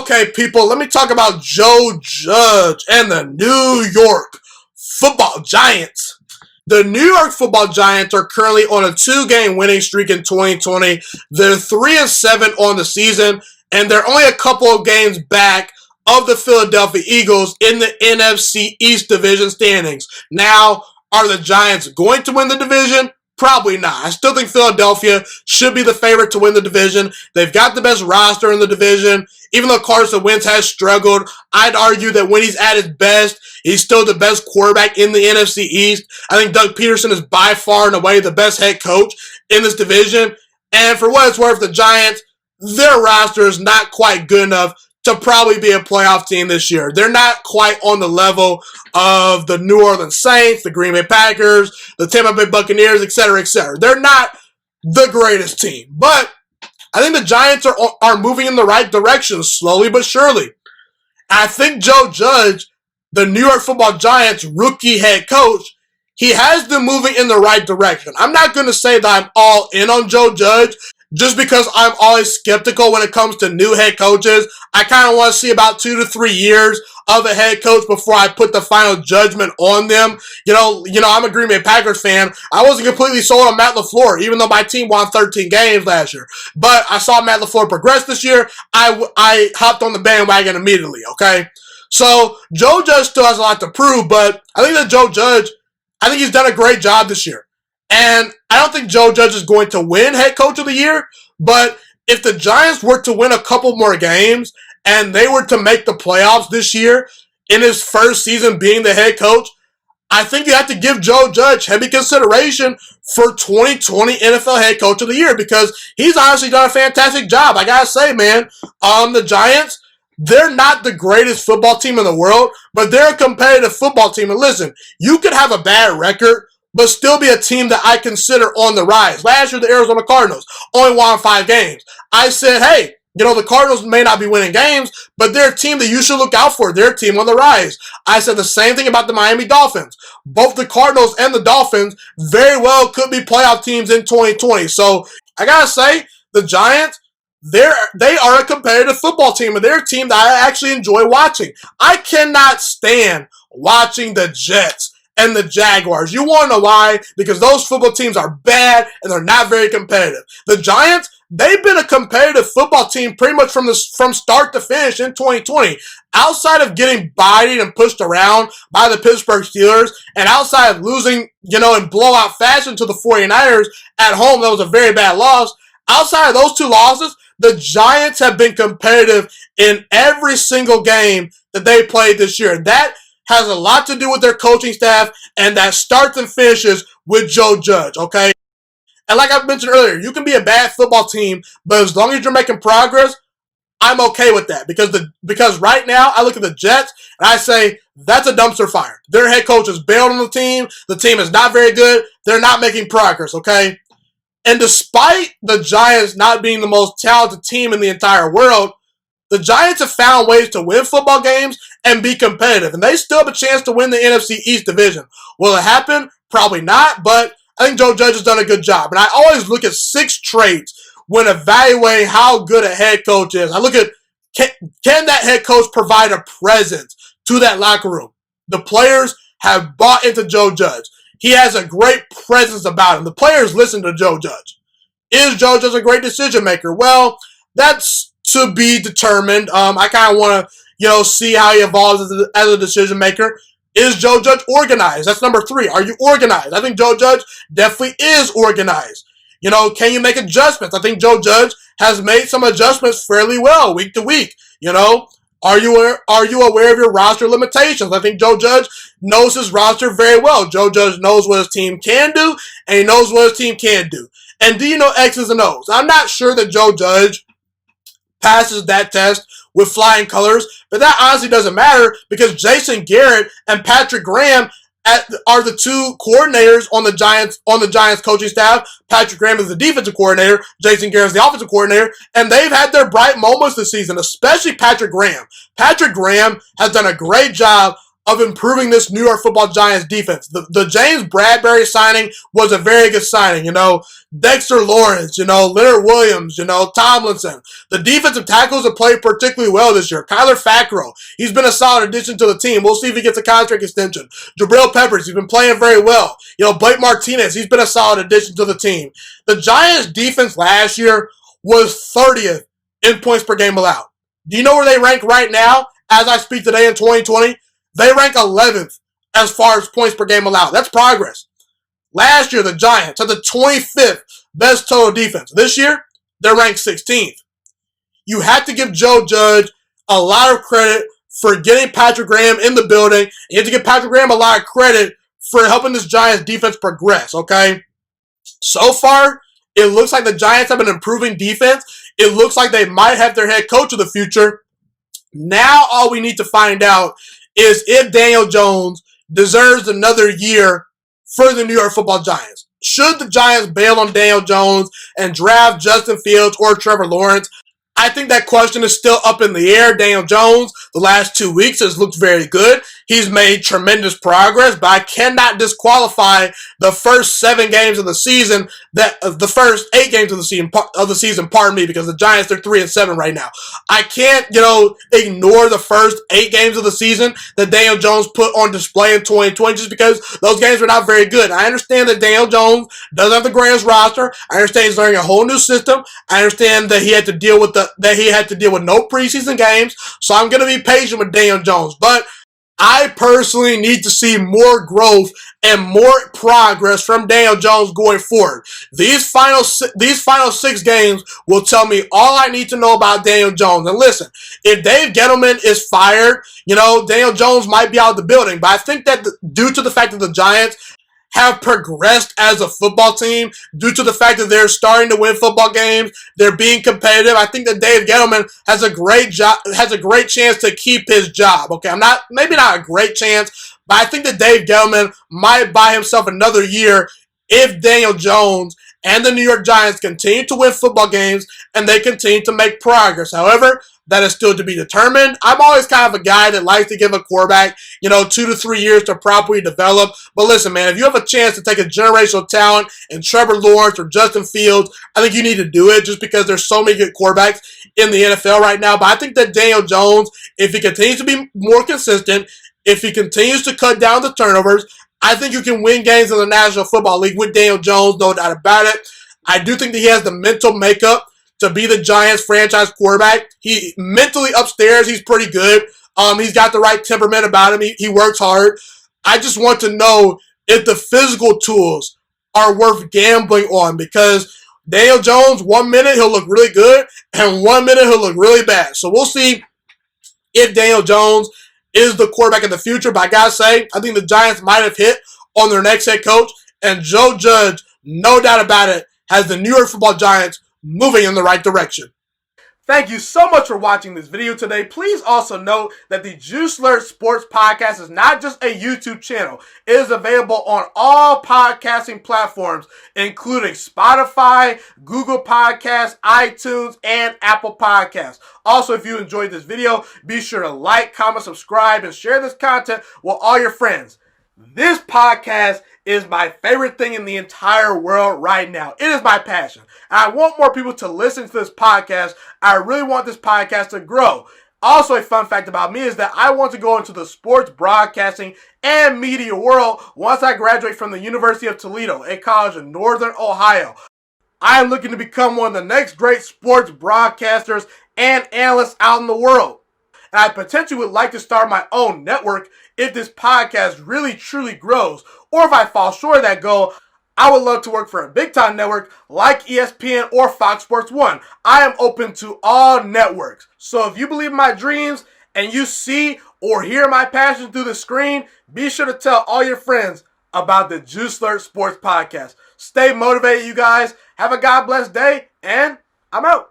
Okay, people, let me talk about Joe Judge and the New York Football Giants. The New York Football Giants are currently on a 2-game winning streak in 2020. They're 3-7 on the season, and they're only a couple of games back of the Philadelphia Eagles in the NFC East division standings. Now, are the Giants going to win the division? Probably not. I still think Philadelphia should be the favorite to win the division. They've got the best roster in the division. Even though Carson Wentz has struggled, I'd argue that when he's at his best, he's still the best quarterback in the NFC East. I think Doug Peterson is by far and away the best head coach in this division. And for what it's worth, the Giants, their roster is not quite good enough to probably be a playoff team this year. They're not quite on the level of the New Orleans Saints, the Green Bay Packers, the Tampa Bay Buccaneers, etc., etc. They're not the greatest team. But I think the Giants are moving in the right direction, slowly but surely. I think Joe Judge, the New York Football Giants rookie head coach, he has them moving in the right direction. I'm not going to say that I'm all in on Joe Judge, just because I'm always skeptical when it comes to new head coaches. I kind of want to see about 2 to 3 years of a head coach before I put the final judgment on them. You know, I'm a Green Bay Packers fan. I wasn't completely sold on Matt LaFleur, even though my team won 13 games last year. But I saw Matt LaFleur progress this year. I hopped on the bandwagon immediately, okay? So Joe Judge still has a lot to prove, but I think that Joe Judge, I think he's done a great job this year. And I don't think Joe Judge is going to win head coach of the year, but if the Giants were to win a couple more games and they were to make the playoffs this year in his first season being the head coach, I think you have to give Joe Judge heavy consideration for 2020 NFL head coach of the year, because he's honestly done a fantastic job. I gotta say, man, the Giants, they're not the greatest football team in the world, but they're a competitive football team. And listen, you could have a bad record, but still be a team that I consider on the rise. Last year, the Arizona Cardinals only won 5 games. I said, hey, the Cardinals may not be winning games, but they're a team that you should look out for. They're a team on the rise. I said the same thing about the Miami Dolphins. Both the Cardinals and the Dolphins very well could be playoff teams in 2020. So I gotta say, the Giants, they are a competitive football team, and they're a team that I actually enjoy watching. I cannot stand watching the Jets and the Jaguars. You want to know why? Because those football teams are bad and they're not very competitive. The Giants, they've been a competitive football team pretty much from start to finish in 2020. Outside of getting bodied and pushed around by the Pittsburgh Steelers, and outside of losing, in blowout fashion to the 49ers at home, that was a very bad loss. Outside of those 2 losses, the Giants have been competitive in every single game that they played this year. That has a lot to do with their coaching staff, and that starts and finishes with Joe Judge, okay? And like I mentioned earlier, you can be a bad football team, but as long as you're making progress, I'm okay with that. Because right now, I look at the Jets, and I say, that's a dumpster fire. Their head coach has bailed on the team is not very good, they're not making progress, okay? And despite the Giants not being the most talented team in the entire world, the Giants have found ways to win football games and be competitive, and they still have a chance to win the NFC East division. Will it happen? Probably not, but I think Joe Judge has done a good job. And I always look at 6 traits when evaluating how good a head coach is. I look at, can that head coach provide a presence to that locker room? The players have bought into Joe Judge. He has a great presence about him. The players listen to Joe Judge. Is Joe Judge a great decision maker? Well, that's to be determined. I kind of want to, see how he evolves as a decision maker. Is Joe Judge organized? That's number 3. Are you organized? I think Joe Judge definitely is organized. Can you make adjustments? I think Joe Judge has made some adjustments fairly well week to week. Are you aware of your roster limitations? I think Joe Judge knows his roster very well. Joe Judge knows what his team can do, and he knows what his team can't do. And do you know X's and O's? I'm not sure that Joe Judge passes that test with flying colors, but that honestly doesn't matter, because Jason Garrett and Patrick Graham are the 2 coordinators on the Giants coaching staff. Patrick Graham is the defensive coordinator. Jason Garrett is the offensive coordinator, and they've had their bright moments this season, especially Patrick Graham. Patrick Graham has done a great job of improving this New York Football Giants defense. The James Bradbury signing was a very good signing. Dexter Lawrence, Leonard Williams, Tomlinson. The defensive tackles have played particularly well this year. Kyler Fackrell, he's been a solid addition to the team. We'll see if he gets a contract extension. Jabril Peppers, he's been playing very well. Blake Martinez, he's been a solid addition to the team. The Giants defense last year was 30th in points per game allowed. Do you know where they rank right now as I speak today in 2020? They rank 11th as far as points per game allowed. That's progress. Last year, the Giants had the 25th best total defense. This year, they're ranked 16th. You have to give Joe Judge a lot of credit for getting Patrick Graham in the building. You have to give Patrick Graham a lot of credit for helping this Giants defense progress, okay? So far, it looks like the Giants have an improving defense. It looks like they might have their head coach of the future. Now all we need to find out is if Daniel Jones deserves another year for the New York Football Giants. Should the Giants bail on Daniel Jones and draft Justin Fields or Trevor Lawrence? I think that question is still up in the air. Daniel Jones, the last 2 weeks, has looked very good. He's made tremendous progress, but I cannot disqualify the first 7 games of the season, the first 8 games of the season, pardon me, because the Giants are 3-7 right now. I can't, ignore the first 8 games of the season that Daniel Jones put on display in 2020 just because those games were not very good. I understand that Daniel Jones doesn't have the greatest roster. I understand he's learning a whole new system. I understand that he had to deal with no preseason games. So I'm going to be patient with Daniel Jones, but I personally need to see more growth and more progress from Daniel Jones going forward. These final 6 games will tell me all I need to know about Daniel Jones. And listen, if Dave Gettleman is fired, Daniel Jones might be out of the building. But I think that due to the fact that the Giants have progressed as a football team, due to the fact that they're starting to win football games, they're being competitive. I think that Dave Gettleman has a great chance to keep his job. Okay, maybe not a great chance, but I think that Dave Gettleman might buy himself another year if Daniel Jones and the New York Giants continue to win football games and they continue to make progress. However, that is still to be determined. I'm always kind of a guy that likes to give a quarterback, 2 to 3 years to properly develop. But listen, man, if you have a chance to take a generational talent in Trevor Lawrence or Justin Fields, I think you need to do it just because there's so many good quarterbacks in the NFL right now. But I think that Daniel Jones, if he continues to be more consistent, if he continues to cut down the turnovers, I think you can win games in the National Football League with Daniel Jones, no doubt about it. I do think that he has the mental makeup to be the Giants franchise quarterback. He mentally upstairs, he's pretty good. He's got the right temperament about him. He works hard. I just want to know if the physical tools are worth gambling on, because Daniel Jones, 1 minute he'll look really good and 1 minute he'll look really bad. So we'll see if Daniel Jones is the quarterback in the future. But I gotta say, I think the Giants might have hit on their next head coach, and Joe Judge, no doubt about it, has the New York Football Giants moving in the right direction. Thank you so much for watching this video today. Please also note that the Juice Alert Sports Podcast is not just a YouTube channel. It is available on all podcasting platforms, including Spotify, Google Podcasts, iTunes, and Apple Podcasts. Also, if you enjoyed this video, be sure to like, comment, subscribe, and share this content with all your friends. This podcast is my favorite thing in the entire world right now. It is my passion. And I want more people to listen to this podcast. I really want this podcast to grow. Also, a fun fact about me is that I want to go into the sports broadcasting and media world once I graduate from the University of Toledo, a college in Northern Ohio. I am looking to become one of the next great sports broadcasters and analysts out in the world. And I potentially would like to start my own network if this podcast really truly grows. Or if I fall short of that goal, I would love to work for a big-time network like ESPN or Fox Sports 1. I am open to all networks. So if you believe in my dreams and you see or hear my passion through the screen, be sure to tell all your friends about the Juice Alert Sports Podcast. Stay motivated, you guys. Have a God bless day, and I'm out.